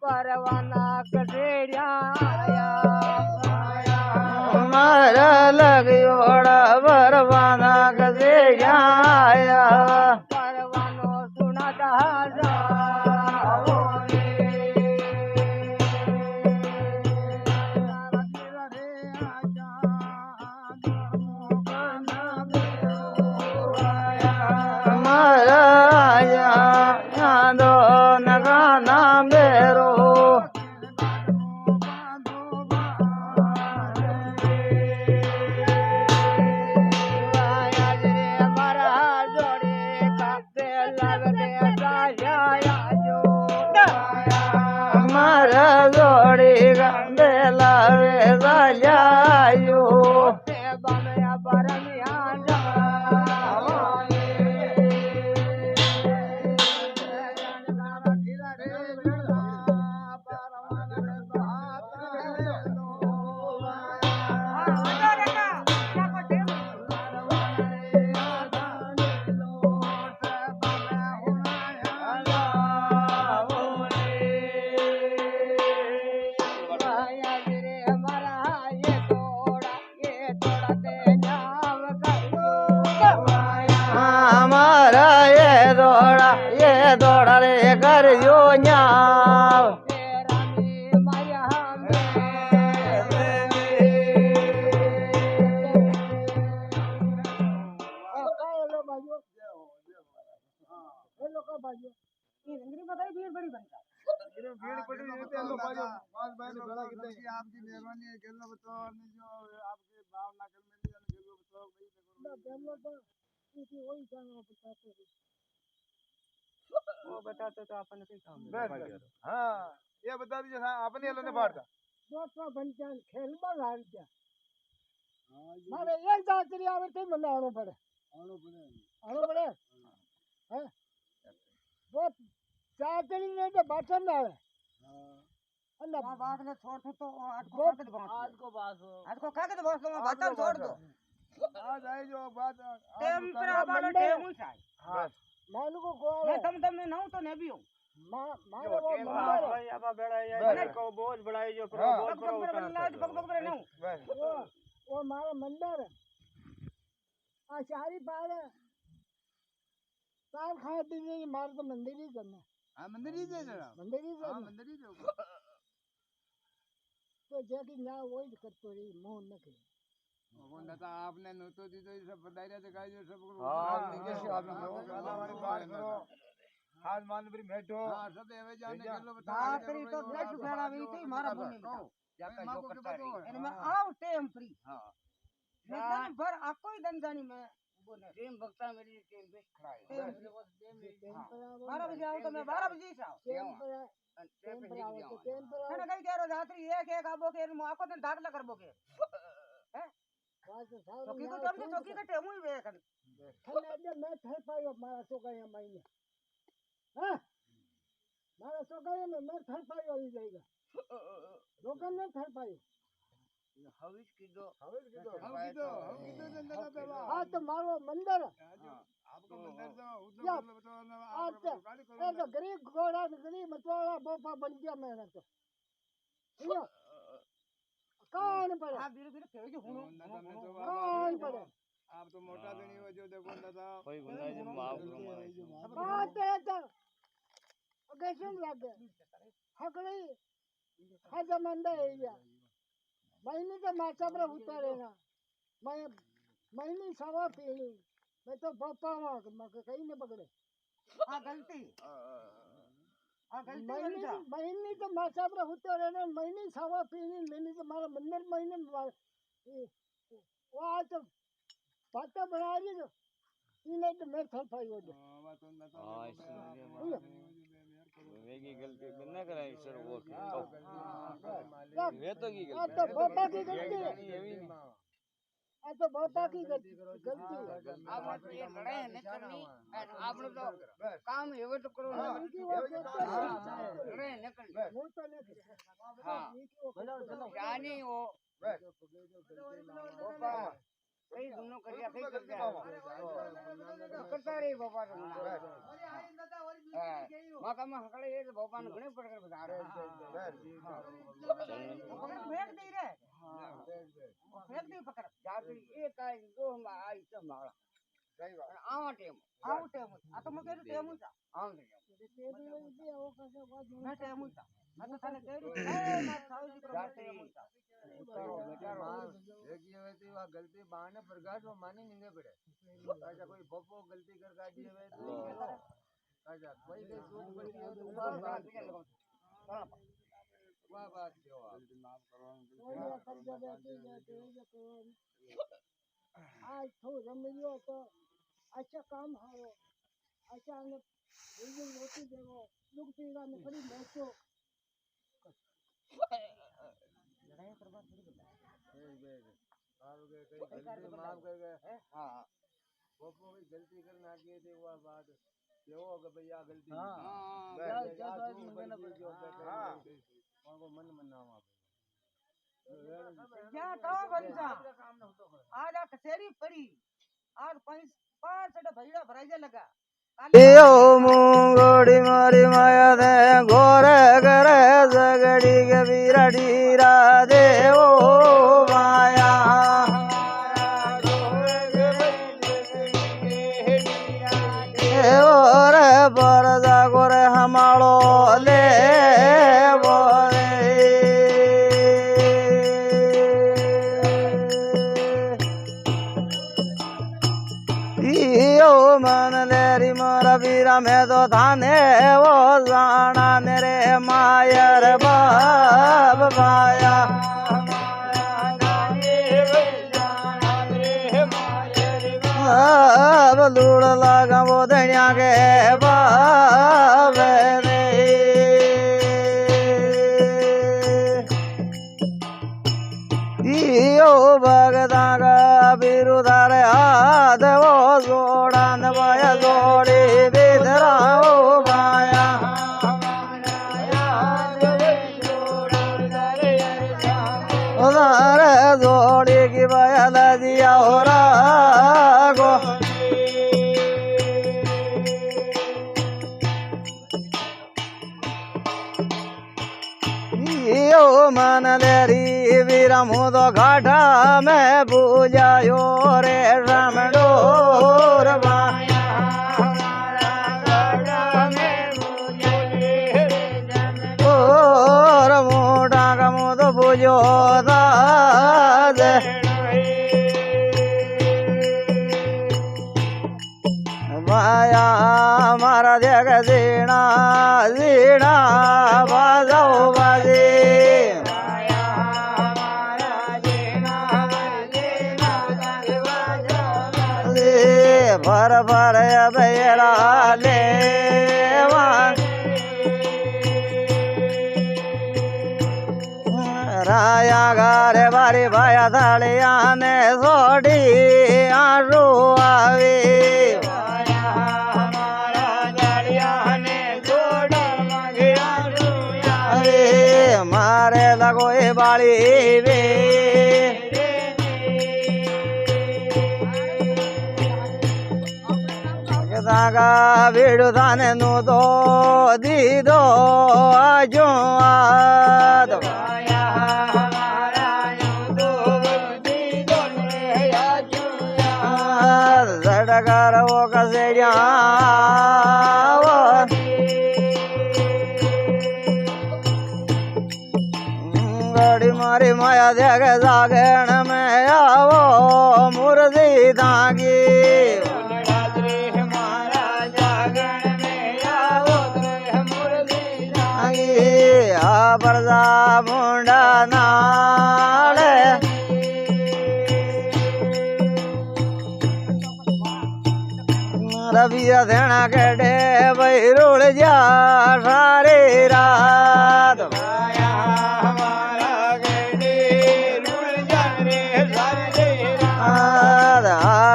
परवाना कटेरिया मारा लगियोड़ा परवाना कटेरिया परवानो सुनाता मारा दो नगाना बेरो मारा जोड़ी गंदेला वेदा जायो हमारा ये दौड़ा रे कर यो न्याव भीड़ पड़ी रहती है लोग बाजो पांच भाई लोग बड़ा कितने की आपकी मेहरबानी है खेलना बताओ और नहीं जो आपके भाव ना कर में नहीं खेलो बताओ भाई देखो वही जाना बताते वो बताते तो अपन नहीं काम हाँ ये बता दीजिए अपने लोने बाढ़ दोस्तों बनचान खेल में हार क्या मारे एक जाकरी आवे तो મને આણો પડે હે वो जाकरी ने तो बाटन ना આવે अन्ना बात ने छोड़ तो आज को कागज बास तो बाटन छोड़ दो आज आई जो बात टेम पर आबानो टेम उठाय हां मानु को गोवा मैं तुमने ना तो ने भी हूं मारे वो मंदिर अब बेड़ा ये को बोझ बढ़ाई जो करो बोल करो पग ना वो मारा मंदिर आ सारी पार साल खा दीजिए मार तो मंदिर ही करना हां मंदिर ही दे जरा मंदिर ही हां मंदिर ही दे तो जैसे ना वही करतो रे मोह न के वो नता आपने नो तो दी तो सब बताइए दिखाई जो सब हां कैसे आपने गाला वाली बात करो हाथ मान पर बैठो हां सब एवे जाने खेलो बता आखिरी तो ब्लड फेरा भी थी मारा बोली बताओ जाकर जो करता रही इनमें आओ टेम फ्री हां नहीं भर आपको ही दन जानी मैं टेम भक्ता मेरी टेम पे खड़ा है बारह बजे आओ तो मैं 12 बजे से आऊं टेम पर आओ तो टेम पर मैंने कही कह रहा रात्रि एक आबो के आको तो दाखला करबो के हैं चौकी को तुम चौकी का टेमू ही वे कर ठंडा मैं ठहर पायो मारा सोगाया महीने हां मारा सोगाया में मैं ठहर पायो ही जाएगा लोगन ने ठहर पायो हविस की दो जंदला पे हां तो मारो मंदिर आपको मंदिर तो उधर बताओ ना आप गाड़ी करो तो गरीब घोड़ा गरीब मतवाला बोपा बन गया मैंने तो सुनो कौन पड़े हां बीर बीर कह जो हुनो कौन पड़े आप तो मोटा देनी हो जो देखो दादा कोई बंदा जो माफ बात है तो कैसे लगे हकड़ी हज मंडे है या महीने तो माचा पर उतारे ना मैं महीने सवा पीनी मैं तो बोपा मैं कहीं नहीं पकड़े हां गलती महीने तो माचा पर उतारे ना महीने सवा पीनी मैंने तो मारा मंदिर महीने वो आज तो पाता बना रही जो इन्हें तो मैं थल पाई हो वेगी गलती बिना कराई सर वो वे तो की गलती तो पापा की गलती है तो पापा की गलती आपने ये लड़ाई नहीं करनी आपने तो काम एवं तो करो लड़ाई नहीं करनी हां जानी वो बापा कई दोनों करिया कई कर दिया करता रे बापा तो मां का में हकड़े ये बापा ने घणे पड़ कर बता रहे फेंक दे रे फेंक दे पकड़ जाती एक का दो हम आई तो मारा सही बात आवा टेम आ तो मके टेम था आव टेम मैं टेम था मैं तो थाने कह रही मैं सावजी को टेम था उतारो बेचारो एक ये वे वा गलती बाने प्रकाश वो मानी निंगे पड़े ऐसा कोई बप्पो गलती कर काटी है तो ऐसा कोई के सोच पड़ती है तो ऊपर बात के लगा वाह बात जो गलती माफ करो आज तो जमियो तो अच्छा काम हारो अच्छा ने बिल्कुल रोटी देवो लोग पीड़ा में खड़ी बैठो लड़ाई करवा थोड़ी बता सारो के कई गलती माफ कर गए हां वो कोई गलती करना किए थे वो बात केवो के भैया गलती हां हां को मन मनावा क्या कहो बंचा आज आ कचेरी पड़ी आज पांच भैया भराइजा लगा यो मुंगोड़ी मारी माया दे गोरे करे जगड़ी के बीरड़ी रा देवो माया रे बरदा गोरे हमारो ले मन लेरी मोरा वीरा में तो थाने वो जाना मेरे मायर बाब माया अब लूड़ लगा वो धनिया के बाब यो भगदा का बिरुदार हाथ वो जोड़ा नवाया जोड़ी बिधराओ माया उधार जोड़ी की बयल दिया हो रागो यो मन लेरी वीरा मुदो घाटा में पूजायो रे रमडोर माया और मोटा का मुदो पूजो दाज माया मारा देख जीना जीना बाजाओ बाजी भर भर बेरा ले राया गारे बारी भाया थालिया ने सोड़ी आरू आवी मारे लगो ए बाड़ी वे दागा बीड़ू थाने नु दो दीदो आजो आद जड़कर वो कसेड़िया गड़ी मारी माया देख जागरण में आवो मुर्दी दागी बरदा मुंडा नाल रवि देना कटे भाई रुड़ जा सारी रात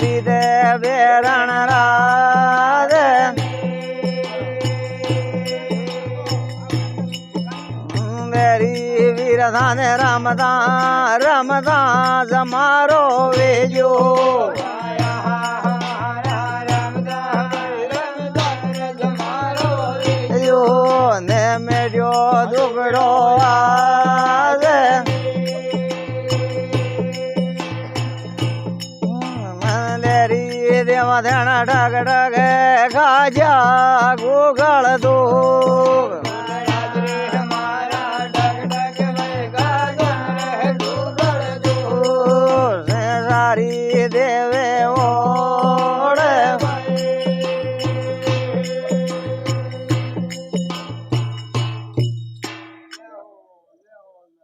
भी दे बेरण रात मेरी वीरधाने રમદાસ મારો વેજો ને મેળ્યો દુગડો આવે મંદેરી દેવા ધેણા ઢગ ઢગ ગાજા ગુગળ દુગ